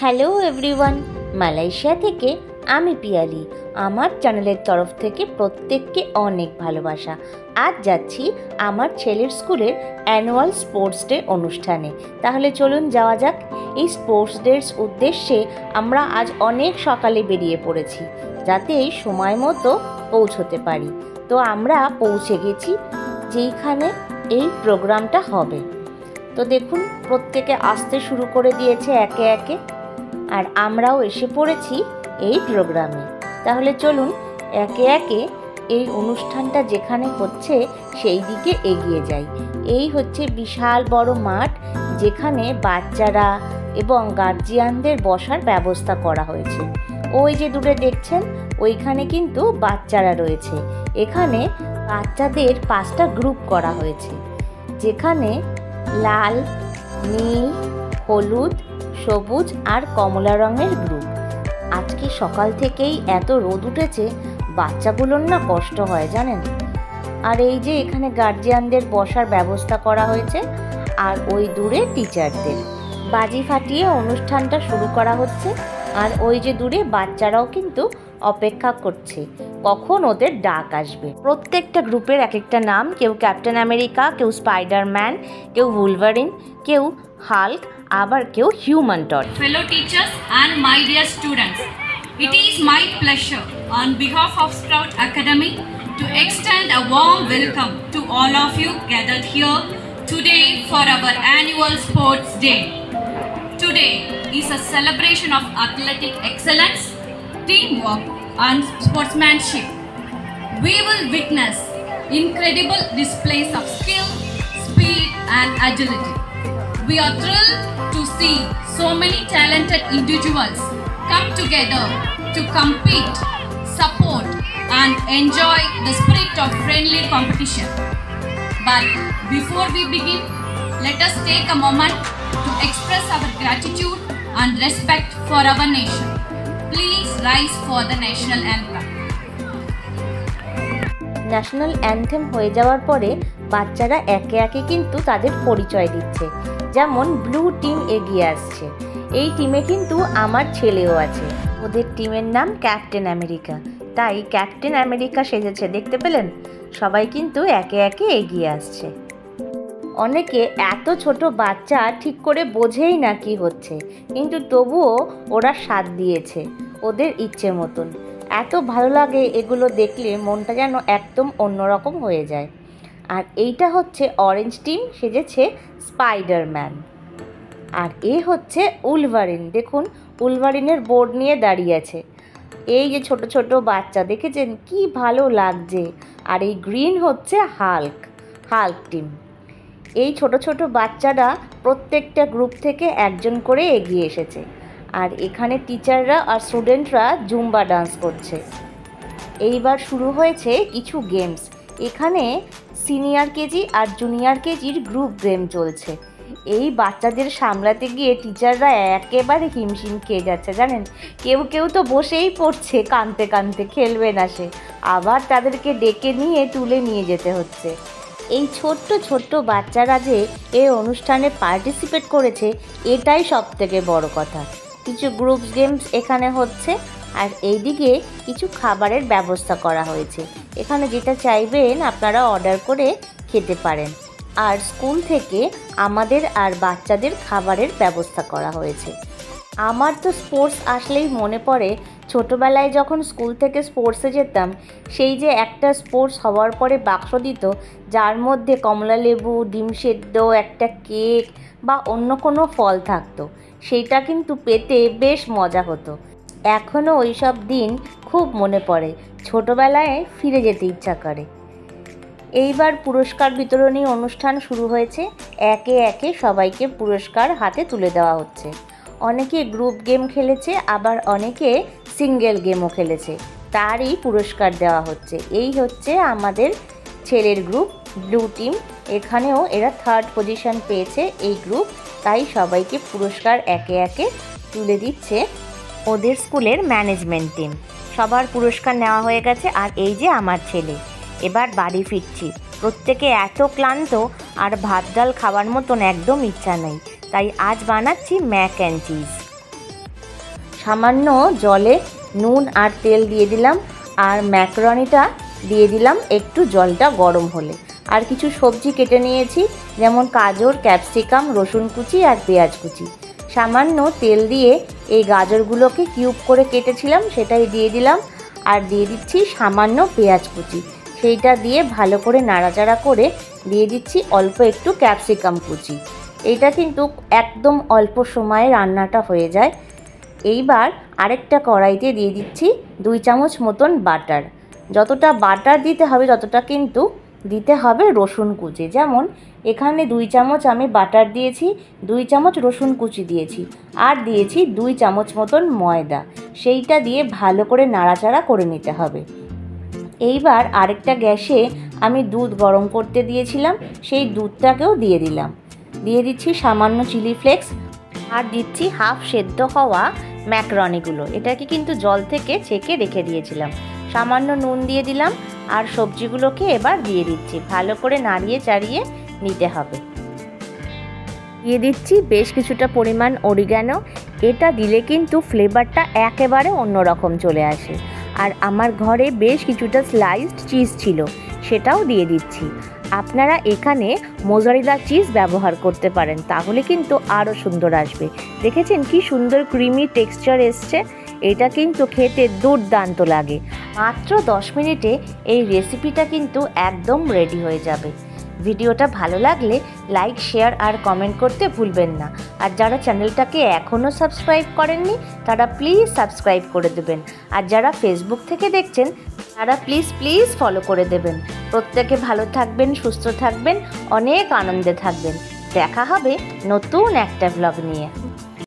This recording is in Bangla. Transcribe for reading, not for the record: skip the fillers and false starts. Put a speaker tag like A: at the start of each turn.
A: হ্যালো এভরিওয়ান, মালয়েশিয়া থেকে আমি পিয়ালি। আমার চ্যানেলের তরফ থেকে প্রত্যেককে অনেক ভালোবাসা। আজ যাচ্ছি আমার ছেলের স্কুলের অ্যানুয়াল স্পোর্টস ডে অনুষ্ঠানে। তাহলে চলুন যাওয়া যাক। এই স্পোর্টস ডের উদ্দেশ্যে আমরা আজ অনেক সকালে বেরিয়ে পড়েছি, যাতে সময় মতো পৌঁছতে পারি। তো আমরা পৌঁছে গেছি যেইখানে এই প্রোগ্রামটা হবে। তো দেখুন, প্রত্যেকে আসতে শুরু করে দিয়েছে একে একে, আর আমরাও এসে পড়েছি এই প্রোগ্রামে। তাহলে চলুন একে একে এই অনুষ্ঠানটা যেখানে হচ্ছে সেই দিকে এগিয়ে যাই। এই হচ্ছে বিশাল বড় মাঠ, যেখানে বাচ্চারা এবং গার্জিয়ানদের বসার ব্যবস্থা করা হয়েছে। ওই যে দূরে দেখছেন, ওইখানে কিন্তু বাচ্চারা রয়েছে। এখানে বাচ্চাদের 5টা গ্রুপ করা হয়েছে, যেখানে লাল, নীল, হলুদ, সবুজ আর কমলা রঙের গ্রুপ। আজকে সকাল থেকেই এত রোদ উঠেছে, বাচ্চাগুলোর না কষ্ট হয় জানেন। আর এই যে এখানে গার্জিয়ানদের বসার ব্যবস্থা করা হয়েছে, আর ওই দূরে টিচারদের। বাজি ফাটিয়ে অনুষ্ঠানটা শুরু করা হচ্ছে, আর ওই যে দূরে বাচ্চারাও কিন্তু অপেক্ষা করছে কখন ওদের ডাক আসবে। প্রত্যেকটা গ্রুপের এক একটা নাম, কেউ ক্যাপ্টেন আমেরিকা, কেউ স্পাইডারম্যান, কেউ উলভারিন, কেউ হাল্ক, আবার কেউ human torch.
B: Fellow teachers and my dear students, it is my pleasure on behalf of Sprout Academy to extend a warm welcome to all of you gathered here today for our annual Sports Day. Today is a celebration of athletic excellence, teamwork and sportsmanship. We will witness incredible displays of skill, speed and agility. We are thrilled to see so many talented individuals come together to compete, support and enjoy the spirit of friendly competition. But before we begin, let us take a moment to express our gratitude and respect for our nation. Please rise for the national anthem.
A: National anthem হয়ে যাওয়ার পরে বাচ্চারা একে একে কিন্তু তাদের পরিচয় দিচ্ছে। যেমন ব্লু টিম এগিয়ে আসছে, এই টিমে কিন্তু আমার ছেলেও আছে। ওদের টিমের নাম ক্যাপ্টেন আমেরিকা, তাই ক্যাপ্টেন আমেরিকা সেজেছে, দেখতে পেলেন? সবাই কিন্তু একে একে এগিয়ে আসছে। অনেকে এত ছোট বাচ্চা ঠিক করে বোঝেই না কি হচ্ছে, কিন্তু তবুও ওরা সাথ দিয়েছে ওদের ইচ্ছে মতন। এত ভালো লাগে এগুলো দেখলে, মনটা যেন একদম অন্যরকম হয়ে যায়। আর এইটা হচ্ছে অরেঞ্জ টিম, সেজেছে স্পাইডারম্যান। আর এ হচ্ছে উলভারিন, দেখুন উলভারিনের বোর্ড নিয়ে দাঁড়িয়ে আছে। এই যে ছোট ছোট বাচ্চা দেখেছেন, কি ভালো লাগছে। আর এই গ্রিন হচ্ছে হাল্ক টিম। এই ছোট ছোট বাচ্চারা প্রত্যেকটা গ্রুপ থেকে একজন করে এগিয়ে এসেছে। আর এখানে টিচাররা আর স্টুডেন্টরা জুম্বা ডান্স করছে। এইবার শুরু হয়েছে কিছু গেমস। এখানে সিনিয়র কেজি আর জুনিয়র কেজির গ্রুপ গেম চলছে। এই বাচ্চাদের সামলাতে গিয়ে টিচাররা একেবারে হিমশিম খেয়ে যাচ্ছে জানেন। কেউ কেউ তো বসেই পড়ছে কাঁদতে কাঁদতে, খেলবে না সে, আবার তাদেরকে ডেকে নিয়ে তুলে নিয়ে যেতে হচ্ছে। এই ছোট্ট ছোট্ট বাচ্চারা যে এই অনুষ্ঠানে পার্টিসিপেট করেছে, এটাই সবথেকে বড় কথা। কিছু গ্রুপ গেমস এখানে হচ্ছে, আর এইদিকে কিছু খাবারের ব্যবস্থা করা হয়েছে। এখানে যেটা চাইবেন আপনারা অর্ডার করে খেতে পারেন। আর স্কুল থেকে আমাদের আর বাচ্চাদের খাবারের ব্যবস্থা করা হয়েছে। আমার তো স্পোর্টস আসলেই মনে পড়ে ছোটোবেলায় যখন স্কুল থেকে স্পোর্টসে যেতাম, সেই যে একটা স্পোর্টস হওয়ার পরে বাক্স দিত, যার মধ্যে কমলা লেবু, ডিম সেদ্ধ, একটা কেক বা অন্য কোনো ফল থাকতো। সেইটা কিন্তু পেতে বেশ মজা হতো। এখনও ওই সব দিন খুব মনে পড়ে, ছোটোবেলায় ফিরে যেতে ইচ্ছা করে। এইবার পুরস্কার বিতরণী অনুষ্ঠান শুরু হয়েছে। একে একে সবাইকে পুরস্কার হাতে তুলে দেওয়া হচ্ছে। অনেকে গ্রুপ গেম খেলেছে, আবার অনেকে সিঙ্গেল গেমও খেলেছে, তারই পুরস্কার দেওয়া হচ্ছে। এই হচ্ছে আমাদের ছেলের গ্রুপ ব্লু টিম। এখানেও এরা 3rd পজিশন পেয়েছে এই গ্রুপ, তাই সবাইকে পুরস্কার একে একে তুলে দিচ্ছে ওদের স্কুলের ম্যানেজমেন্ট টিম। সবার পুরস্কার নেওয়া হয়ে গেছে। আর এই যে আমার ছেলে, এবার বাড়ি ফিরছি। প্রত্যেকে এত ক্লান্ত, আর ভাত ডাল খাওয়ার মতন একদম ইচ্ছা নেই, তাই আজ বানাচ্ছি ম্যাক অ্যান্ড চিজ। সামান্য জলে নুন আর তেল দিয়ে দিলাম, আর ম্যাকারনিটা দিয়ে দিলাম একটু জলটা গরম হলে। আর কিছু সবজি কেটে নিয়েছি, যেমন গাজর, ক্যাপসিকাম, রসুন কুচি আর পেঁয়াজ কুচি। সামান্য তেল দিয়ে এই গাজরগুলোকে কিউব করে কেটেছিলাম সেটাই দিয়ে দিলাম, আর দিয়ে দিচ্ছি সামান্য পেঁয়াজ কুচি। সেইটা দিয়ে ভালো করে নাড়াচাড়া করে দিয়ে দিচ্ছি অল্প একটু ক্যাপসিকাম কুচি। এইটা কিন্তু একদম অল্প সময়ে রান্নাটা হয়ে যায়। এইবার আরেকটা কড়াইতে দিয়ে দিচ্ছি 2 চামচ মতন বাটার। যতটা বাটার দিতে হবে ততটা কিন্তু দিতে হবে রসুন কুচি। যেমন এখানে 2 চামচ আমি বাটার দিয়েছি, 2 চামচ রসুন কুচি দিয়েছি, আর দিয়েছি 2 চামচ মতন ময়দা। সেইটা দিয়ে ভালো করে নাড়াচাড়া করে নিতে হবে। এইবার আরেকটা গ্যাসে আমি দুধ গরম করতে দিয়েছিলাম, সেই দুধটাকেও দিয়ে দিলাম। দিয়ে দিচ্ছি সামান্য চিলি ফ্লেক্স, আর দিচ্ছি হাফ সেদ্ধ হওয়া ম্যাকারনিগুলো। এটাকে কিন্তু জল থেকে ছেঁকে রেখে দিয়েছিলাম। সামান্য নুন দিয়ে দিলাম, আর সবজিগুলোকে এবার দিয়ে দিচ্ছি। ভালো করে নাড়িয়ে চাড়িয়ে নিতে হবে। দিয়ে দিচ্ছি বেশ কিছুটা পরিমাণ অরিগ্যানো। এটা দিলে কিন্তু ফ্লেভারটা একেবারে অন্যরকম চলে আসে। আর আমার ঘরে বেশ কিছুটা স্লাইসড চিজ ছিল, সেটাও দিয়ে দিচ্ছি। আপনারা এখানে মোজারেলা চিজ ব্যবহার করতে পারেন, তাহলে কিন্তু আরও সুন্দর আসবে। দেখেছেন কি সুন্দর ক্রিমি টেক্সচার এসছে? এটা কিন্তু খেতে দুর্দান্ত লাগে। মাত্র 10 মিনিটে এই রেসিপিটা কিন্তু একদম রেডি হয়ে যাবে। ভিডিওটা ভালো লাগলে লাইক, শেয়ার আর কমেন্ট করতে ভুলবেন না। আর যারা চ্যানেলটাকে এখনও সাবস্ক্রাইব করেননি তারা প্লিজ সাবস্ক্রাইব করে দেবেন। আর যারা ফেসবুক থেকে দেখছেন তারা প্লিজ ফলো করে দেবেন। প্রত্যেকে ভালো থাকবেন, সুস্থ থাকবেন, অনেক আনন্দে থাকবেন। দেখা হবে নতুন একটা ব্লগ নিয়ে।